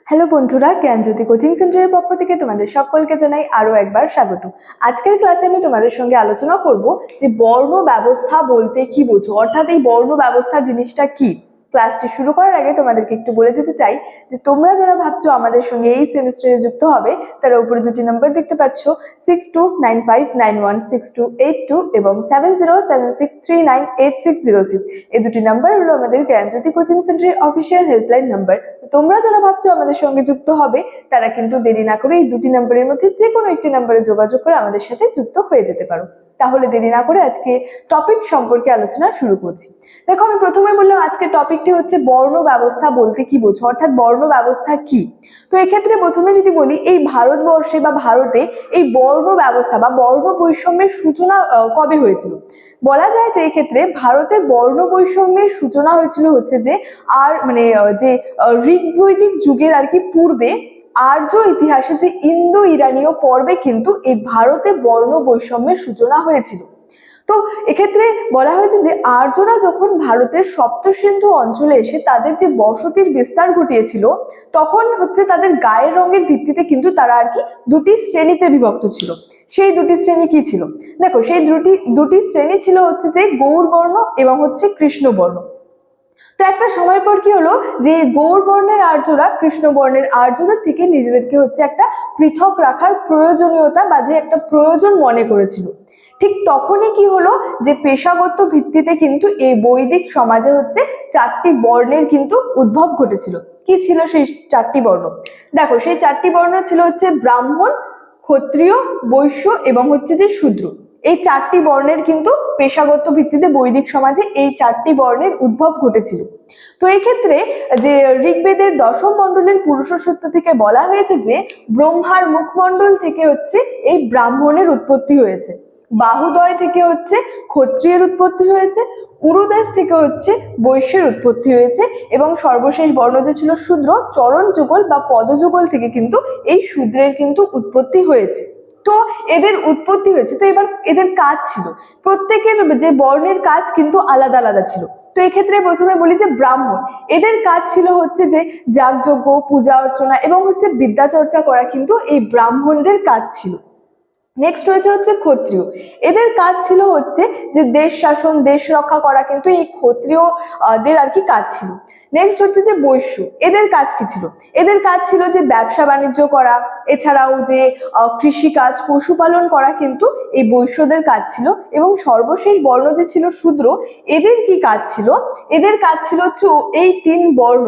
Hello বন্ধুরা, জ্ঞানজ্যোতি coaching সেন্টারের পক্ষ থেকে তোমাদের সকলকে জানাই আরো একবার স্বাগত। আজকের ক্লাসে আমি তোমাদের সঙ্গে আলোচনা করব যে বর্ণ ব্যবস্থা বলতে কি বোঝো, অর্থাৎ এই বর্ণ ব্যবস্থা জিনিসটা কি। ক্লাসটি শুরু করার আগে তোমাদেরকে একটু বলে দিতে চাই যে তোমরা যারা ভাবছো আমাদের সঙ্গে এই সেমিস্টারে যুক্ত হবে, তারা উপরে দুটি নাম্বার দেখতে পাচ্ছ 6295916282 এবং 7076398606। এই দুটি নাম্বার হলো আমাদের জ্ঞানজ্যোতি কোচিং সেন্টারের অফিসিয়াল হেল্পলাইন নাম্বার। তোমরা যারা ভাবছো আমাদের সঙ্গে যুক্ত হবে, তারা কিন্তু দেরি না করে এই দুটি নাম্বারের মধ্যে যে কোনো একটি নাম্বারে যোগাযোগ করে আমাদের সাথে যুক্ত হয়ে যেতে পারো। তাহলে দেরি না করে আজকে টপিক সম্পর্কে আলোচনা শুরু করছি। দেখো, আমি প্রথমে বললাম আজকে টপিকটি হচ্ছে বর্ণ ব্যবস্থা বলতে কি বোঝো, অর্থাৎ বর্ণ ব্যবস্থা কি। তো এক্ষেত্রে প্রথমে যদি বলি, এই ভারতবর্ষে বা ভারতে এই বর্ণ ব্যবস্থা বা বর্ণ বৈষম্যের সূচনা কবে হয়েছিল? বলা যায় যে এক্ষেত্রে ভারতে বর্ণ বৈষম্যের সূচনা হয়েছিল হচ্ছে যে যে ঋগ বৈদিক যুগের আর কি পূর্বে আর্য ইতিহাসে যে ইন্দো ইরানীয় পর্বে কিন্তু এই ভারতে বর্ণ বৈষম্যের সূচনা হয়েছিল। তো এক্ষেত্রে বলা হয়েছে যে আর্যরা যখন ভারতের সপ্তসিন্ধু অঞ্চলে এসে তাদের যে বসতির বিস্তার ঘটিয়েছিল, তখন হচ্ছে তাদের গায়ের রঙের ভিত্তিতে কিন্তু তারা আর কি দুটি শ্রেণীতে বিভক্ত ছিল। সেই দুটি শ্রেণী কি ছিল? দেখো, সেই দুটি শ্রেণী ছিল হচ্ছে যে গৌড়বর্ণ এবং হচ্ছে কৃষ্ণবর্ণ। তো একটা সময় পর কি হলো, যে গৌড় বর্ণের আর্যরা কৃষ্ণ বর্ণের আর্যদের থেকে নিজেদেরকে হচ্ছে একটা পৃথক রাখার প্রয়োজনীয়তা বা যে একটা প্রয়োজন মনে করেছিল। ঠিক তখনই কি হলো, যে পেশাগত ভিত্তিতে কিন্তু এই বৈদিক সমাজে হচ্ছে চারটি বর্ণের কিন্তু উদ্ভব ঘটেছিল। কি ছিল সেই চারটি বর্ণ? দেখো, সেই চারটি বর্ণ ছিল হচ্ছে ব্রাহ্মণ, ক্ষত্রিয়, বৈশ্য এবং হচ্ছে যে শূদ্র। এই চারটি বর্ণের কিন্তু পেশাগত ভিত্তিতে বৈদিক সমাজে এই চারটি বর্ণের উদ্ভব ঘটেছিল। তো এই ক্ষেত্রে যে ঋগ্বেদের দশম মণ্ডলের পুরুষ সূত্র থেকে বলা হয়েছে যে ব্রহ্মার মুখমণ্ডল থেকে হচ্ছে এই ব্রাহ্মণের উৎপত্তি হয়েছে, বাহুদয় থেকে হচ্ছে ক্ষত্রিয়ের উৎপত্তি হয়েছে, উরুদেশ থেকে হচ্ছে বৈশ্যের উৎপত্তি হয়েছে এবং সর্বশেষ বর্ণ যে ছিল শূদ্র, চরণ যুগল বা পদযুগল থেকে কিন্তু এই শূদ্রের কিন্তু উৎপত্তি হয়েছে। তো এদের উৎপত্তি হয়েছে, তো এবার এদের কাজ ছিল, প্রত্যেকের যে বর্ণের কাজ কিন্তু আলাদা আলাদা ছিল। তো এক্ষেত্রে প্রথমে বলি যে ব্রাহ্মণ, এদের কাজ ছিল হচ্ছে যে যাগযজ্ঞ, পূজা অর্চনা এবং হচ্ছে বিদ্যা চর্চা করা কিন্তু এই ব্রাহ্মণদের কাজ ছিল। নেক্সট রয়েছে হচ্ছে ক্ষত্রিয়, এদের কাজ ছিল হচ্ছে যে দেশ শাসন, দেশ রক্ষা করা কিন্তু এই ক্ষত্রিয়দের আর কি কাজ ছিল। নেক্সট হচ্ছে যে বৈশ্য, এদের কাজ কি ছিল? এদের কাজ ছিল যে ব্যবসা বাণিজ্য করা, এছাড়াও যে কৃষিকাজ, পশুপালন করা কিন্তু এই বৈশ্যদের কাজ ছিল। এবং সর্বশেষ বর্ণ যে ছিল শূদ্র, এদের কি কাজ ছিল? এদের কাজ ছিল হচ্ছে এই তিন বর্ণ,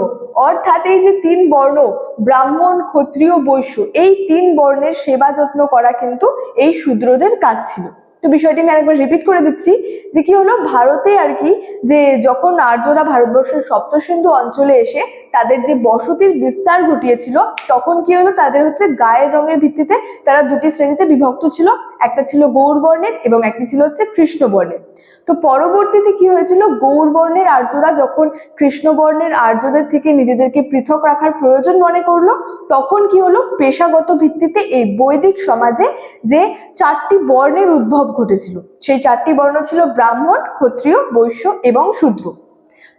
অর্থাৎ এই যে তিন বর্ণ ব্রাহ্মণ, ক্ষত্রিয়, বৈশ্য, এই তিন বর্ণের সেবা যত্ন করা কিন্তু এই শূদ্রদের কাজ ছিল। তো বিষয়টি আমি আরেকবার রিপিট করে দিচ্ছি যে কি হলো, ভারতে আর কি যে যখন আর্যরা ভারতবর্ষের সপ্তসিন্ধু অঞ্চলে এসে তাদের যে বসতির বিস্তার ঘটিয়েছিল, তখন কি হলো, তাদের হচ্ছে গায়ের রঙের ভিত্তিতে তারা দুটি শ্রেণীতে বিভক্ত ছিল, একটা ছিল গৌড় বর্ণের এবং একটি ছিল হচ্ছে কৃষ্ণ বর্ণের। তো পরবর্তীতে কি হয়েছিল, গৌড় বর্ণের আর্যরা যখন কৃষ্ণ বর্ণের আর্যদের থেকে নিজেদেরকে পৃথক রাখার প্রয়োজন মনে করলো, তখন কি হলো, পেশাগত ভিত্তিতে এই বৈদিক সমাজে যে চারটি বর্ণের উদ্ভব ঘটেছিল, সেই চারটি বর্ণ ছিল ব্রাহ্মণ, ক্ষত্রিয়, বৈশ্য এবং শূদ্র।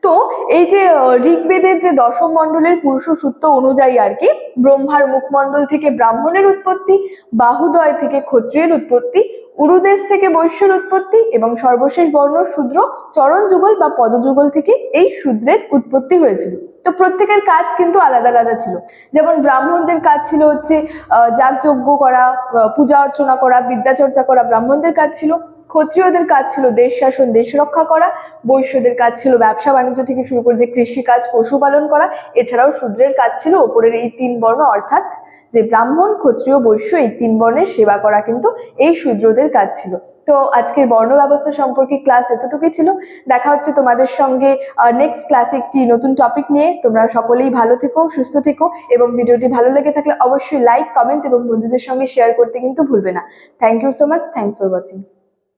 তো এই যে ঋগ্বেদের যে দশম মণ্ডলের পুরুষ সূত্র অনুযায়ী আর কি ব্রহ্মার মুখমণ্ডল থেকে ব্রাহ্মণের উৎপত্তি, বাহুদয় থেকে ক্ষত্রিয়ের উৎপত্তি, উরুদেশ থেকে বৈশ্যের উৎপত্তি এবং সর্বশেষ বর্ণ শূদ্র, চরণ যুগল বা পদযুগল থেকে এই শূদ্রের উৎপত্তি হয়েছিল। তো প্রত্যেকের কাজ কিন্তু আলাদা আলাদা ছিল। যেমন ব্রাহ্মণদের কাজ ছিল হচ্ছে যাগযজ্ঞ করা, পূজা অর্চনা করা, বিদ্যা চর্চা করা ব্রাহ্মণদের কাজ ছিল। ক্ষত্রিয়দের কাজ ছিল দেশ শাসন, দেশ রক্ষা করা। বৈশ্যদের কাজ ছিল ব্যবসা বাণিজ্য থেকে শুরু করে যে কৃষিকাজ, পশুপালন করা। এছাড়াও শূদ্রের কাজ ছিল ওপরের এই তিন বর্ণ, অর্থাৎ যে ব্রাহ্মণ, ক্ষত্রিয়, বৈশ্য, এই তিন বর্ণের সেবা করা কিন্তু এই শূদ্রদের কাজ ছিল। তো আজকের বর্ণ ব্যবস্থা সম্পর্কে ক্লাস এতটুকুই ছিল। দেখা হচ্ছে তোমাদের সঙ্গে নেক্সট ক্লাসে একটি নতুন টপিক নিয়ে। তোমরা সকলেই ভালো থেকো, সুস্থ থেকো এবং ভিডিওটি ভালো লেগে থাকলে অবশ্যই লাইক, কমেন্ট এবং বন্ধুদের সঙ্গে শেয়ার করতে কিন্তু ভুলবে না। Thank you so much, thanks for watching.